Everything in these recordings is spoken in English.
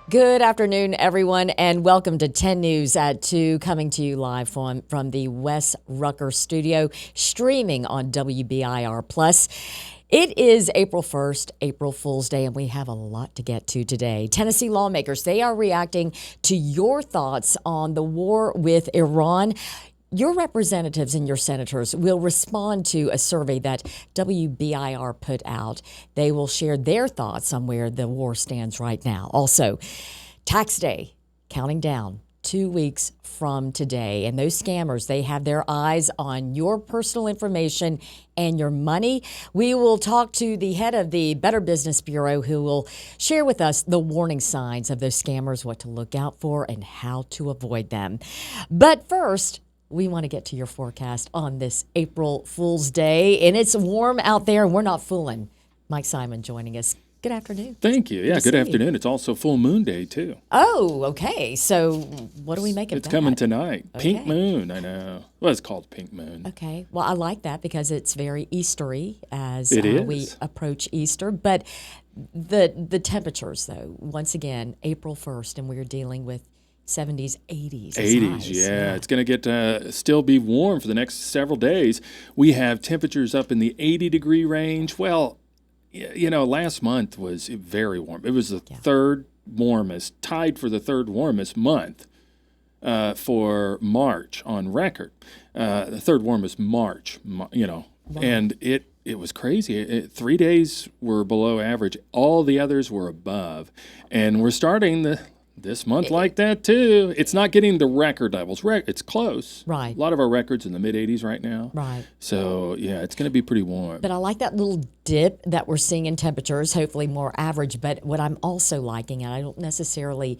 Good afternoon, everyone, and welcome to 10 News at 2, coming to you live from the Wes Rucker studio, streaming on WBIR+. It is April 1st, April Fool's Day, and we have a lot to get to today. Tennessee lawmakers, they are reacting to your thoughts on the war with Iran. Your representatives and your senators will respond to a survey that WBIR put out. They will share their thoughts on where the war stands right now. Also, tax day, counting down 2 weeks from today. And those scammers, they have their eyes on your personal information and your money. We will talk to the head of the Better Business Bureau, who will share with us the warning signs of those scammers, what to look out for, and how to avoid them. But first, we want to get to your forecast on this April Fool's Day, and it's warm out there, and we're not fooling. Mike Simon joining us. Good afternoon. Thank you. Yeah, good afternoon. It's also full moon day, too. Oh, okay. So what do we make of that? It's coming tonight. Okay. Pink moon, I know. Well, it's called pink moon. Okay. Well, I like that because it's very Eastery as we approach Easter. But the temperatures, though, once again, April 1st, and we're dealing with 70s, 80s. 80s, yeah. It's going to get still be warm for the next several days. We have temperatures up in the 80-degree range. Well, you know, last month was very warm. It was the third warmest, tied for the third warmest month for March on record. The third warmest March, and it was crazy. 3 days were below average. All the others were above. And we're starting this month like that, too. It's not getting the record levels. It's close. Right. A lot of our records in the mid-80s right now. Right. So, yeah, it's going to be pretty warm. But I like that little dip that we're seeing in temperatures, hopefully more average. But what I'm also liking, and I don't necessarily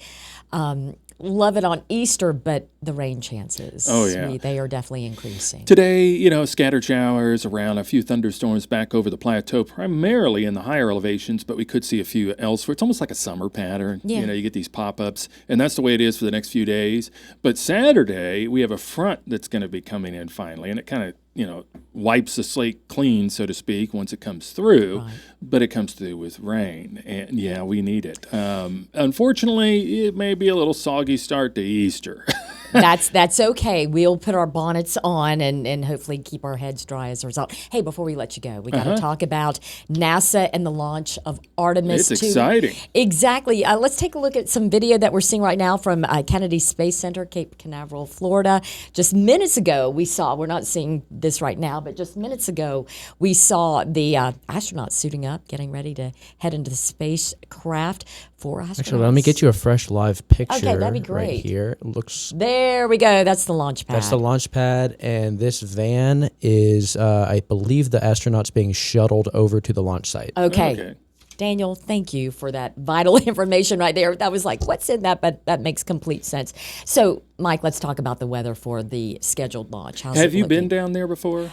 love it on Easter, but the rain chances. Oh, yeah. They are definitely increasing. Today, scattered showers around, a few thunderstorms back over the plateau, primarily in the higher elevations, but we could see a few elsewhere. It's almost like a summer pattern. Yeah. You get these pop-ups, and that's the way it is for the next few days. But Saturday, we have a front that's going to be coming in finally, and it kind of wipes the slate clean, so to speak, once it comes through. Right. But it comes through with rain, and yeah, we need it. Unfortunately, it may be a little soggy start to Easter. That's okay. We'll put our bonnets on and hopefully keep our heads dry as a result. Hey, before we let you go, we got to talk about NASA and the launch of Artemis II. It's exciting. Exactly. Let's take a look at some video that we're seeing right now from Kennedy Space Center, Cape Canaveral, Florida. Just minutes ago, we're not seeing this right now, but just minutes ago, we saw the astronauts suiting up, getting ready to head into the spacecraft. 4 astronauts. Actually, let me get you a fresh live picture. Okay, that'd be great. Right here. It looks. There we go. That's the launch pad. That's the launch pad, and this van is, I believe, the astronauts being shuttled over to the launch site. Okay. Daniel, thank you for that vital information right there. That was like, what's in that? But that makes complete sense. So, Mike, let's talk about the weather for the scheduled launch. Have you been down there before?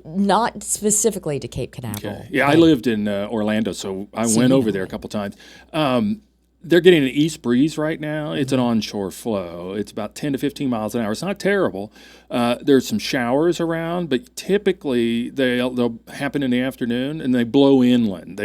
Not specifically to Cape Canaveral. Okay. Yeah, I lived in Orlando, so I went over there a couple times. They're getting an east breeze right now. It's an onshore flow. It's about 10 to 15 miles an hour. It's not terrible. There's some showers around, but typically they'll happen in the afternoon and they blow inland.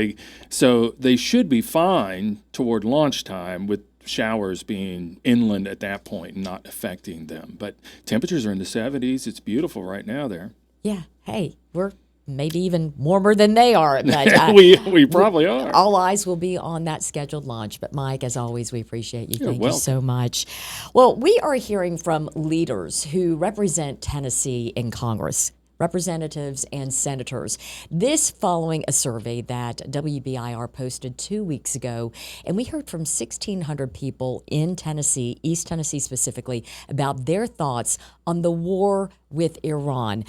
So they should be fine toward launch time with showers being inland at that point and not affecting them. But temperatures are in the 70s. It's beautiful right now there. Yeah. Hey, we're maybe even warmer than they are. But, we probably are. All eyes will be on that scheduled launch. But, Mike, as always, we appreciate you. Thank you so much. Well, we are hearing from leaders who represent Tennessee in Congress, representatives and senators. This following a survey that WBIR posted 2 weeks ago. And we heard from 1,600 people in Tennessee, East Tennessee specifically, about their thoughts on the war with Iran.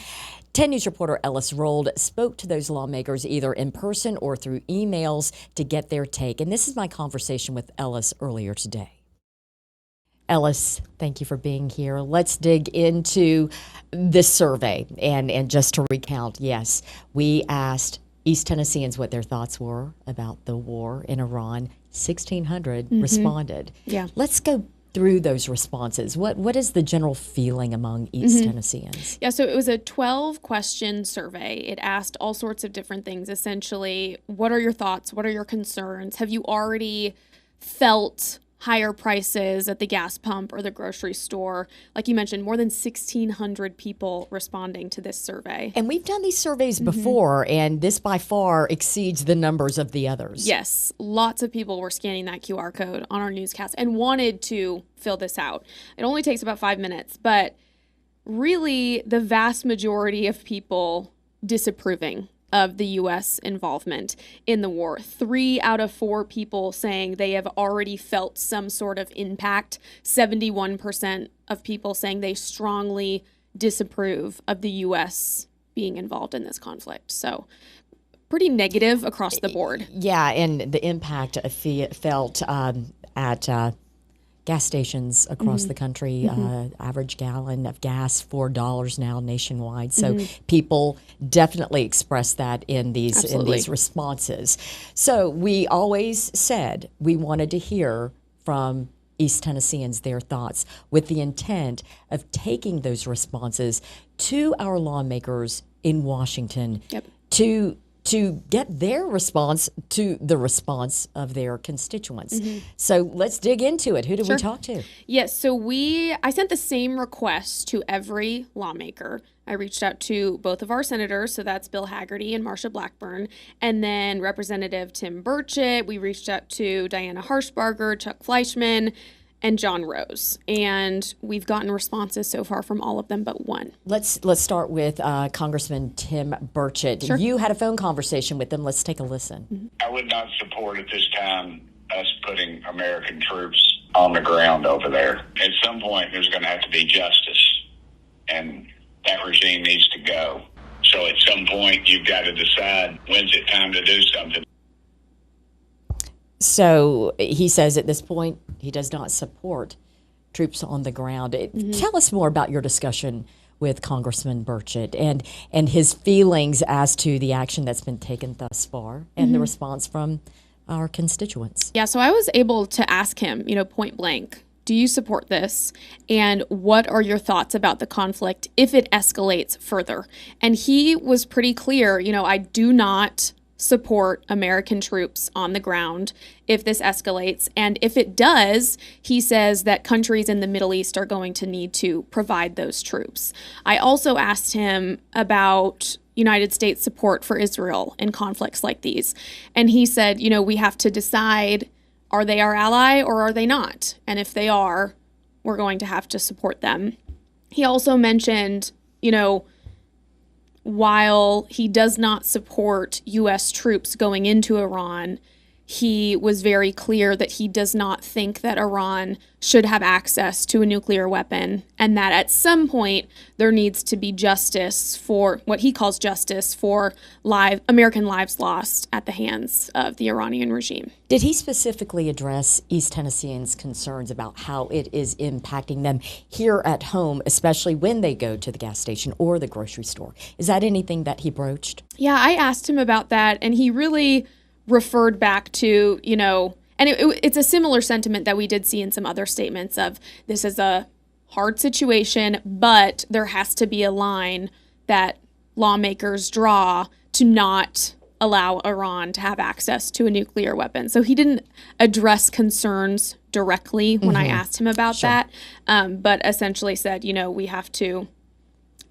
10 News reporter Ellis Rold spoke to those lawmakers either in person or through emails to get their take. And this is my conversation with Ellis earlier today. Ellis, thank you for being here. Let's dig into this survey. And just to recount, yes, we asked East Tennesseans what their thoughts were about the war in Iran. 1,600 responded. Yeah. Let's go through those responses. What is the general feeling among East Tennesseans? Yeah, so it was a 12-question survey. It asked all sorts of different things. Essentially, what are your thoughts? What are your concerns? Have you already felt higher prices at the gas pump or the grocery store. Like you mentioned, more than 1,600 people responding to this survey. And we've done these surveys before, and this by far exceeds the numbers of the others. Yes, lots of people were scanning that QR code on our newscast and wanted to fill this out. It only takes about 5 minutes, but really the vast majority of people disapproving of the U.S. involvement in the war. 3 out of 4 people saying they have already felt some sort of impact. 71% of people saying they strongly disapprove of the U.S. being involved in this conflict. So pretty negative across the board. Yeah, and the impact felt at gas stations across the country. Average gallon of gas, $4 now nationwide. So people definitely express that in these responses. So we always said we wanted to hear from East Tennesseans their thoughts, with the intent of taking those responses to our lawmakers in Washington to get their response to the response of their constituents. So let's dig into it. Who did we talk to? Yes, so I sent the same request to every lawmaker. I reached out to both of our senators, so that's Bill Hagerty and Marsha Blackburn, and then Representative Tim Burchett. We reached out to Diana Harshbarger, Chuck Fleischman, and John Rose. And we've gotten responses so far from all of them but one. Let's start with Congressman Tim Burchett. Sure. You had a phone conversation with them. Let's take a listen. I would not support at this time us putting American troops on the ground over there. At some point, there's going to have to be justice, and that regime needs to go. So at some point, you've got to decide, when's it time to do something? So he says at this point he does not support troops on the ground. Tell us more about your discussion with Congressman Burchett and his feelings as to the action that's been taken thus far and the response from our constituents. Yeah, so I was able to ask him, point blank, do you support this? And what are your thoughts about the conflict if it escalates further? And he was pretty clear, I do not support American troops on the ground if this escalates. And if it does, he says that countries in the Middle East are going to need to provide those troops. I also asked him about United States support for Israel in conflicts like these. And he said, we have to decide, are they our ally or are they not? And if they are, we're going to have to support them. He also mentioned, while he does not support U.S. troops going into Iran, he was very clear that he does not think that Iran should have access to a nuclear weapon, and that at some point there needs to be justice for what he calls justice for American lives lost at the hands of the Iranian regime. Did he specifically address East Tennesseans' concerns about how it is impacting them here at home, especially when they go to the gas station or the grocery store? Is that anything that he broached? Yeah, I asked him about that, and he really referred back to, and it's a similar sentiment that we did see in some other statements of this is a hard situation, but there has to be a line that lawmakers draw to not allow Iran to have access to a nuclear weapon. So he didn't address concerns directly when I asked him about that, but essentially said, we have to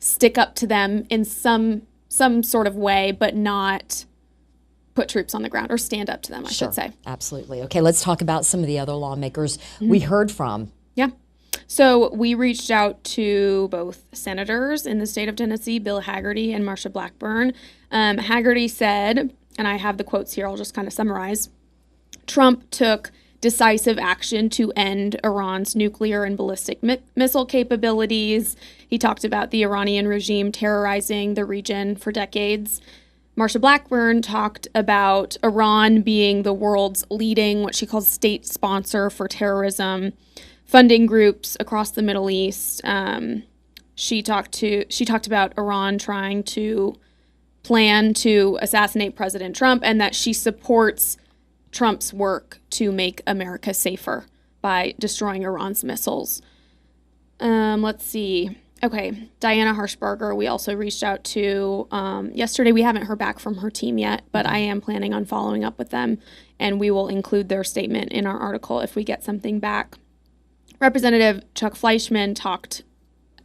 stick up to them in some sort of way, but not put troops on the ground, or stand up to them, I should say. Absolutely. Okay, let's talk about some of the other lawmakers we heard from. Yeah. So we reached out to both senators in the state of Tennessee, Bill Hagerty and Marsha Blackburn. Hagerty said, and I have the quotes here, I'll just kind of summarize, Trump took decisive action to end Iran's nuclear and ballistic missile capabilities. He talked about the Iranian regime terrorizing the region for decades. Marsha Blackburn talked about Iran being the world's leading, what she calls state sponsor for terrorism, funding groups across the Middle East. She talked about Iran trying to plan to assassinate President Trump, and that she supports Trump's work to make America safer by destroying Iran's missiles. Let's see. Okay, Diana Harshbarger, we also reached out to yesterday. We haven't heard back from her team yet, but I am planning on following up with them, and we will include their statement in our article if we get something back. Representative Chuck Fleischman talked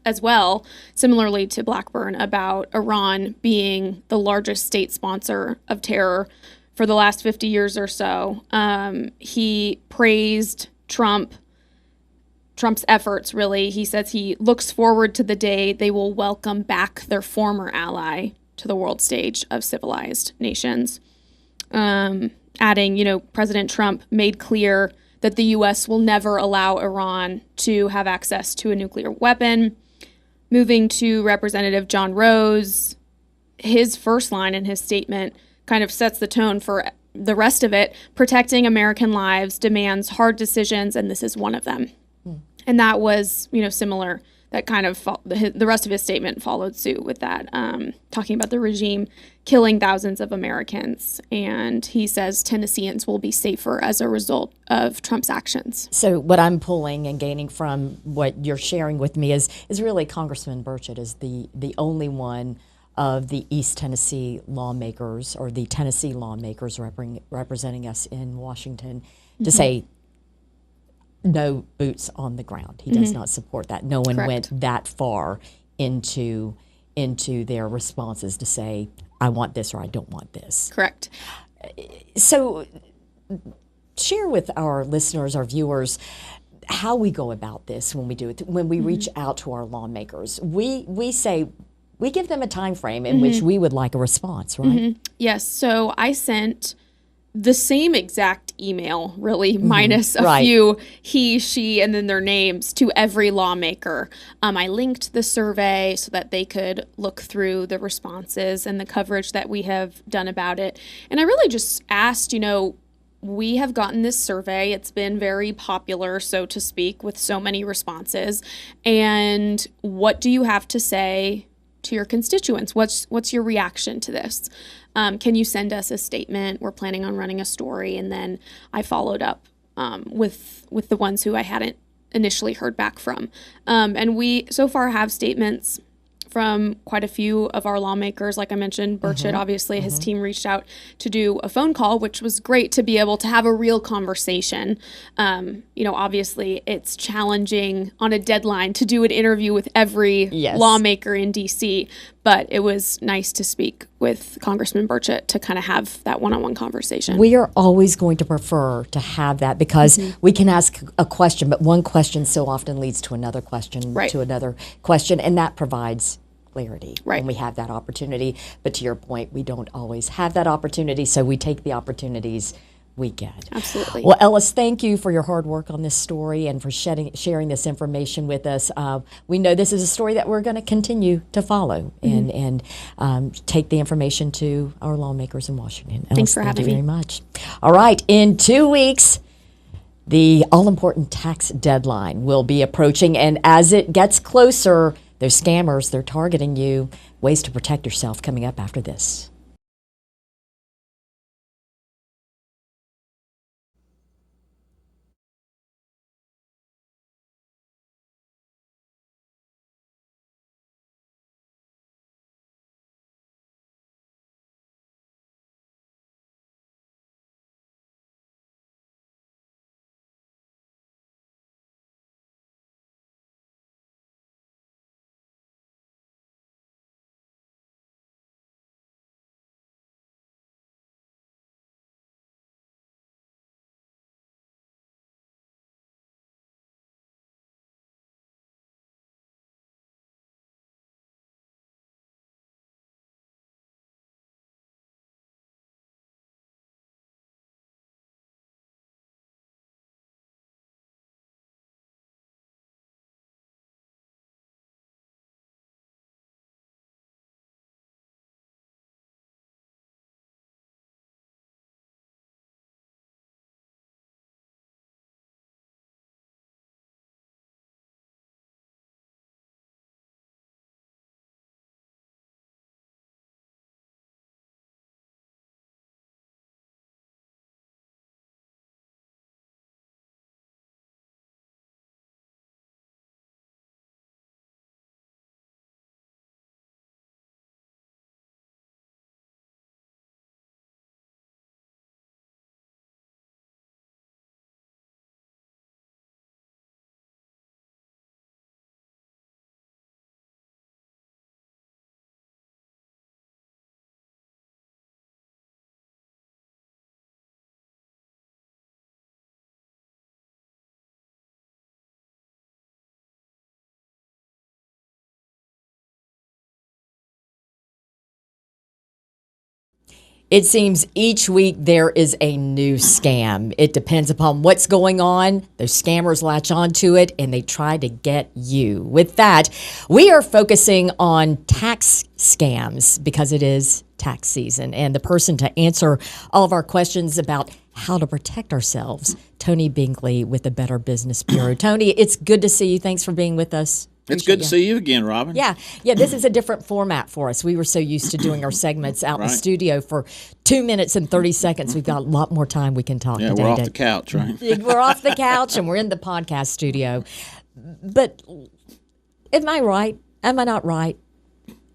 as well, similarly to Blackburn, about Iran being the largest state sponsor of terror for the last 50 years or so. He praised Trump's efforts, really. He says he looks forward to the day they will welcome back their former ally to the world stage of civilized nations. Adding, President Trump made clear that the U.S. will never allow Iran to have access to a nuclear weapon. Moving to Representative John Rose, his first line in his statement kind of sets the tone for the rest of it. Protecting American lives demands hard decisions, and this is one of them. And that was, similar. That kind of the rest of his statement followed suit with that, talking about the regime killing thousands of Americans. And he says Tennesseans will be safer as a result of Trump's actions. So what I'm pulling and gaining from what you're sharing with me is really Congressman Burchett is the only one of the East Tennessee lawmakers or the Tennessee lawmakers representing us in Washington to say, no boots on the ground. He does not support that. No one went that far into their responses to say, I want this or I don't want this. Correct. So share with our listeners, our viewers, how we go about this when we do it. When we reach out to our lawmakers, we say, we give them a time frame in which we would like a response, right? Yes. So I sent the same exact email, really, minus a few he, she, and then their names to every lawmaker. I linked the survey so that they could look through the responses and the coverage that we have done about it. And I really just asked, we have gotten this survey. It's been very popular, so to speak, with so many responses. And what do you have to say to your constituents? What's your reaction to this? Can you send us a statement? We're planning on running a story. And then I followed up with the ones who I hadn't initially heard back from. And we so far have statements from quite a few of our lawmakers. Like I mentioned, Burchett, obviously, his team reached out to do a phone call, which was great to be able to have a real conversation. Obviously, it's challenging on a deadline to do an interview with every lawmaker in D.C., but it was nice to speak with Congressman Burchett to kind of have that one-on-one conversation. We are always going to prefer to have that because we can ask a question, but one question so often leads to another question, to another question, and that provides clarity when we have that opportunity. But to your point, we don't always have that opportunity, so we take the opportunities we get. Absolutely. Well, Ellis, thank you for your hard work on this story and for sharing this information with us. We know this is a story that we're going to continue to follow and take the information to our lawmakers in Washington. Ellis, Thanks for having me. Thank you very much. All right, in 2 weeks, the all-important tax deadline will be approaching, and as it gets closer, those scammers, they're targeting you. Ways to protect yourself coming up after this. It seems each week there is a new scam. It depends upon what's going on. Those scammers latch onto it and they try to get you. With that, we are focusing on tax scams because it is tax season. And the person to answer all of our questions about how to protect ourselves, Tony Binkley with the Better Business Bureau. Tony, it's good to see you. Thanks for being with us. It's good to see you again, Robin. Yeah, this is a different format for us. We were so used to doing our segments out in the studio for 2 minutes and 30 seconds. We've got a lot more time we can talk today. Yeah, we're off the couch, right? We're off the couch and we're in the podcast studio. But am I right? Am I not right?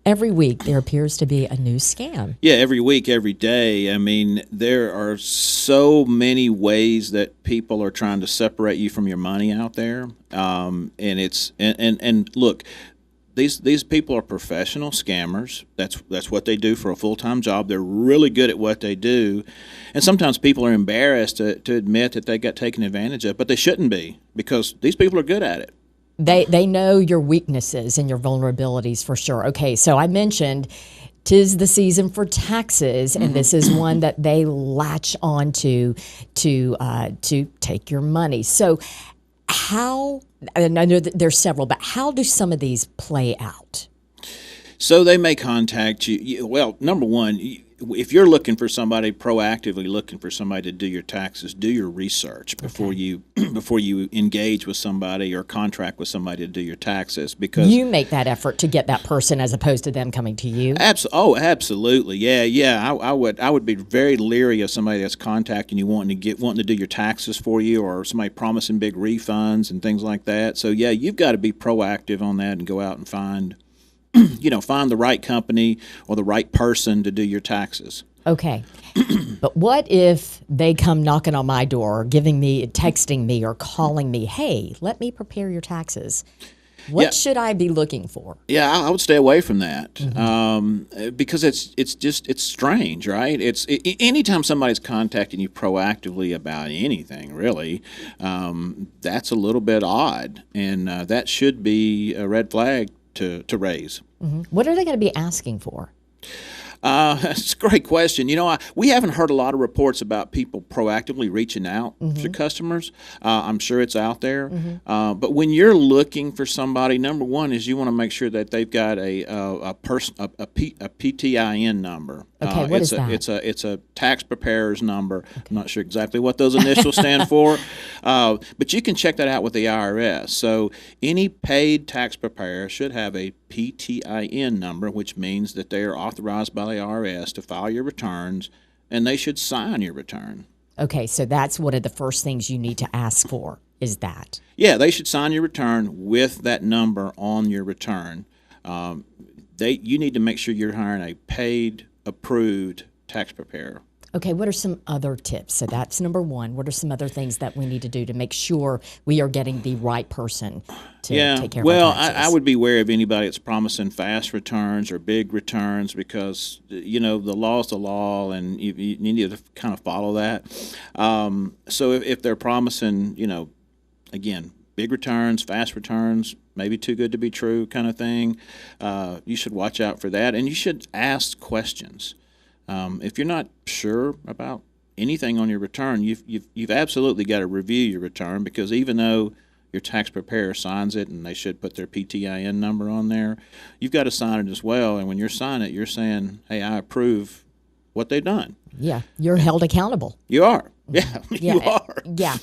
Every week there appears to be a new scam. Yeah, every week, every day. I mean, there are so many ways that people are trying to separate you from your money out there. And look, these people are professional scammers. That's what they do for a full-time job. They're really good at what they do. And sometimes people are embarrassed to admit that they got taken advantage of, but they shouldn't be because these people are good at it. They know your weaknesses and your vulnerabilities for sure. Okay, so I mentioned 'tis the season for taxes, and this is one that they latch on to take your money. So how, and I know that there's several, but how do some of these play out? So they may contact you. Well, number one, if you're looking for somebody, proactively looking for somebody to do your taxes, do your research before you engage with somebody or contract with somebody to do your taxes. Because you make that effort to get that person as opposed to them coming to you. Absolutely, yeah. I would be very leery of somebody that's contacting you wanting to do your taxes for you, or somebody promising big refunds and things like that. So yeah, you've got to be proactive on that and go out and find the right company or the right person to do your taxes. Okay. But what if they come knocking on my door, texting me or calling me, hey, let me prepare your taxes? What should I be looking for? Yeah, I would stay away from that because it's strange, right? Anytime somebody's contacting you proactively about anything, really, that's a little bit odd, and that should be a red flag to raise. What are they going to be asking for? It's a great question. We haven't heard a lot of reports about people proactively reaching out to customers. I'm sure it's out there. But when you're looking for somebody, number one is you want to make sure that they've got a PTIN number. Okay, what is that? It's a tax preparer's number. Okay. I'm not sure exactly what those initials stand for, but you can check that out with the IRS. So any paid tax preparer should have a PTIN number, which means that they are authorized by the IRS to file your returns, and they should sign your return. Okay, so that's one of the first things you need to ask for, is that? Yeah, they should sign your return with that number on your return. You need to make sure you're hiring a paid, approved tax preparer. Okay, what are some other tips? So that's number one. What are some other things that we need to do to make sure we are getting the right person to take care of our taxes? I would be wary of anybody that's promising fast returns or big returns because, the law is the law, and you need to kind of follow that. So if they're promising, again, big returns, fast returns, maybe too good to be true kind of thing, you should watch out for that, and you should ask questions. If you're not sure about anything on your return, you've absolutely got to review your return, because even though your tax preparer signs it and they should put their PTIN number on there, you've got to sign it as well. And when you're signing it, you're saying, hey, I approve what they've done. Yeah, you're held accountable. You are. Yeah, you are. Yeah.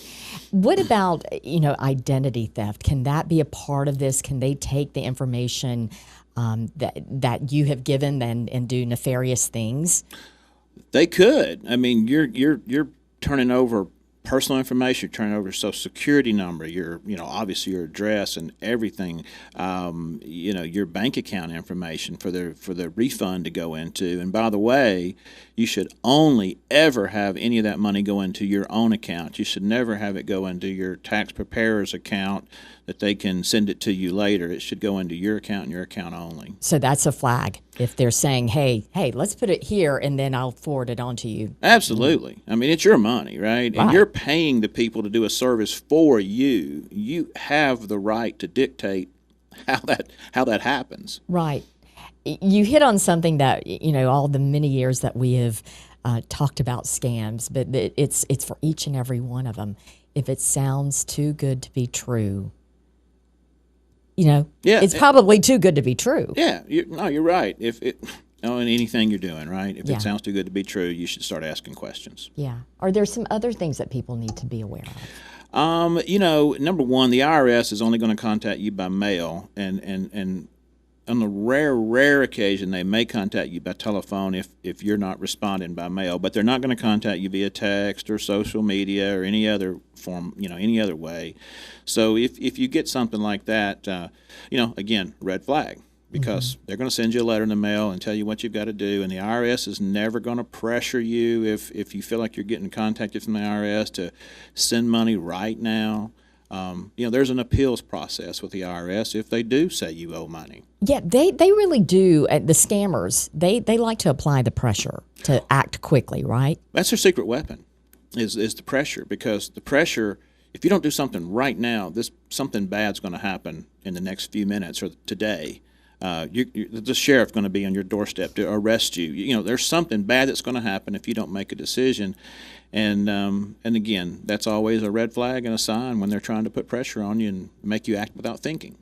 What about, identity theft? Can that be a part of this? Can they take the information that you have given and do nefarious things? They could. I mean, you're turning over personal information, you're turning over your Social Security number, your obviously your address and everything, your bank account information for the refund to go into. And by the way, you should only ever have any of that money go into your own account. You should never have it go into your tax preparer's account that they can send it to you later. It should go into your account and your account only. So that's a flag. If they're saying, hey, let's put it here and then I'll forward it on to you. Absolutely. I mean, it's your money, right? And you're paying the people to do a service for you. You have the right to dictate how that happens. Right. You hit on something that, all the many years that we have talked about scams, but it's for each and every one of them. If it sounds too good to be true, it's probably too good to be true. Yeah, you're right. If it, in anything you're doing, right? If Yeah. it sounds too good to be true, you should start asking questions. Yeah. Are there some other things that people need to be aware of? Number one, the IRS is only going to contact you by mail, and on the rare occasion they may contact you by telephone if you're not responding by mail, but they're not going to contact you via text or social media or any other form, any other way. So if you get something like that, again, red flag. Because they're going to send you a letter in the mail and tell you what you've got to do, and the IRS is never going to pressure you if you feel like you're getting contacted from the IRS to send money right now. There's an appeals process with the IRS if they do say you owe money. Yeah, they really do. The scammers, they like to apply the pressure to act quickly, right? That's their secret weapon, is the pressure, because the pressure, if you don't do something right now, something bad's going to happen in the next few minutes or today. The sheriff's going to be on your doorstep to arrest you. There's something bad that's going to happen if you don't make a decision. And again, that's always a red flag and a sign when they're trying to put pressure on you and make you act without thinking.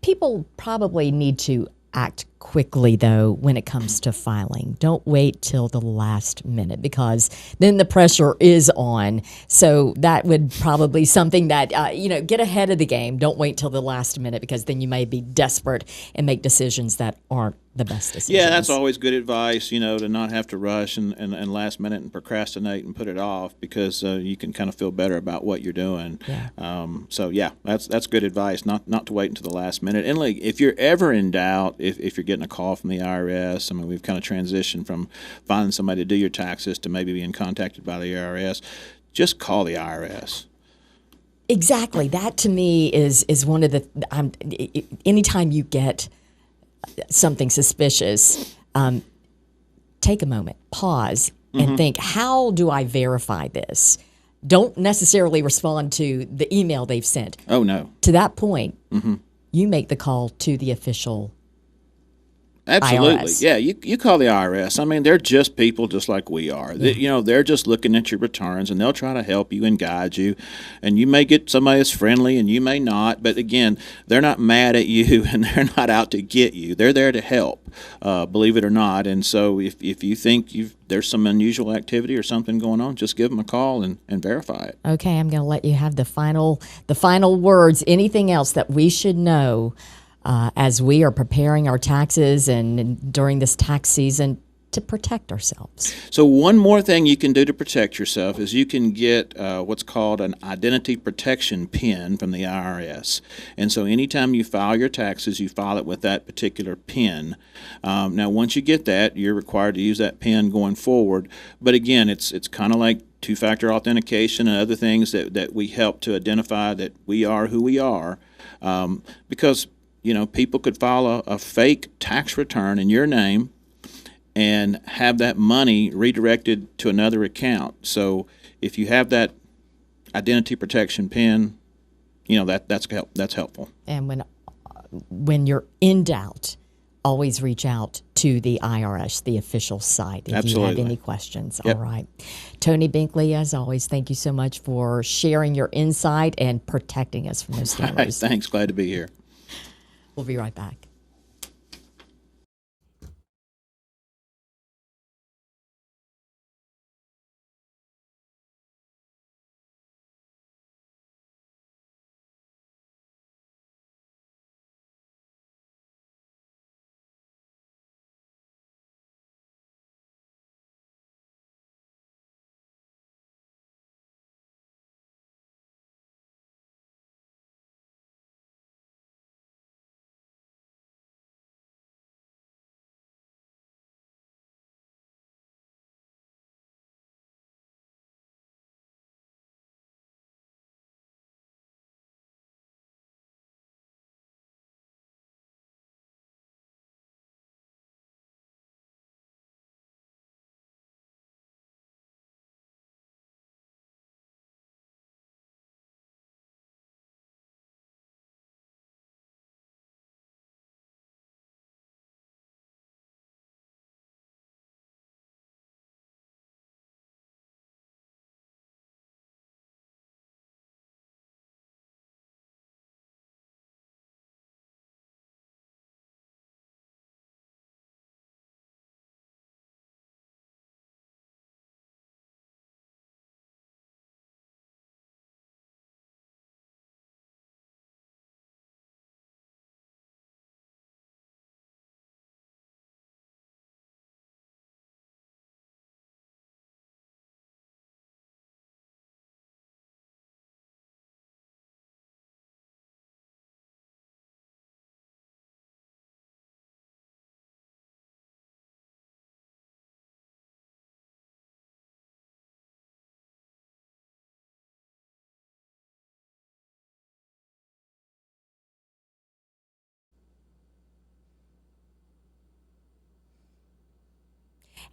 People probably need to act quickly, though, when it comes to filing. Don't wait till the last minute, because then the pressure is on. So that would probably something that, get ahead of the game. Don't wait till the last minute, because then you may be desperate and make decisions that aren't the best decisions. Yeah, that's always good advice, to not have to rush and last minute and procrastinate and put it off, because you can kind of feel better about what you're doing. Yeah. That's good advice, not to wait until the last minute. And like, if you're ever in doubt, if you're getting a call from the IRS, we've kind of transitioned from finding somebody to do your taxes to maybe being contacted by the IRS, just call the IRS. Exactly. That to me is one of the, anytime you get something suspicious, take a moment, pause, and think, how do I verify this? Don't necessarily respond to the email they've sent. Oh, no. To that point, you make the call to the official Absolutely. IRS. Yeah, you call the IRS. They're just people just like we are. They're just looking at your returns, and they'll try to help you and guide you. And you may get somebody that's friendly, and you may not. But again, they're not mad at you, and they're not out to get you. They're there to help, believe it or not. And so if you think there's some unusual activity or something going on, just give them a call and verify it. Okay, I'm going to let you have the final words. Anything else that we should know as we are preparing our taxes and during this tax season to protect ourselves? So one more thing you can do to protect yourself is you can get what's called an identity protection PIN from the IRS. And so anytime you file your taxes, you file it with that particular PIN. Now, once you get that, you're required to use that PIN going forward. But again, it's kind of like two-factor authentication and other things that we help to identify that we are who we are, because people could file a fake tax return in your name and have that money redirected to another account. So if you have that identity protection PIN, that's helpful. And when you're in doubt, always reach out to the IRS, the official site, if you have any questions. Yep. All right. Tony Binkley, as always, thank you so much for sharing your insight and protecting us from those All right, scammers. thanks. Glad to be here. We'll be right back.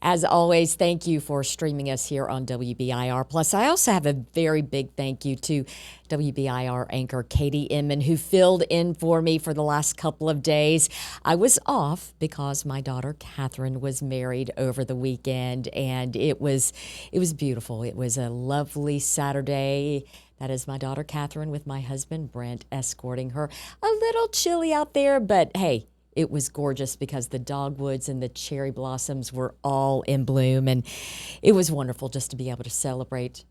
As always, thank you for streaming us here on WBIR Plus. I also have a very big thank you to WBIR anchor Katie Inman, who filled in for me for the last couple of days. I was off because my daughter Catherine was married over the weekend, and it was beautiful. It was a lovely Saturday. That is my daughter Catherine with my husband Brent escorting her. A little chilly out there, but hey, it was gorgeous because the dogwoods and the cherry blossoms were all in bloom, and it was wonderful just to be able to celebrate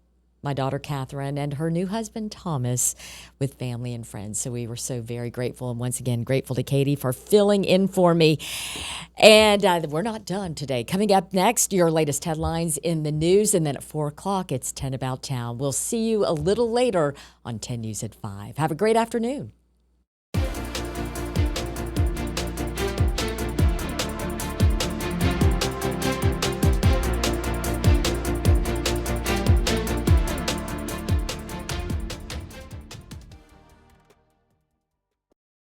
my daughter Catherine and her new husband Thomas with family and friends. So we were so very grateful, and once again grateful to Katie for filling in for me. And we're not done today. Coming up next, your latest headlines in the news, and then at 4 o'clock, it's 10 About Town. We'll see you a little later on 10 News at 5. Have a great afternoon.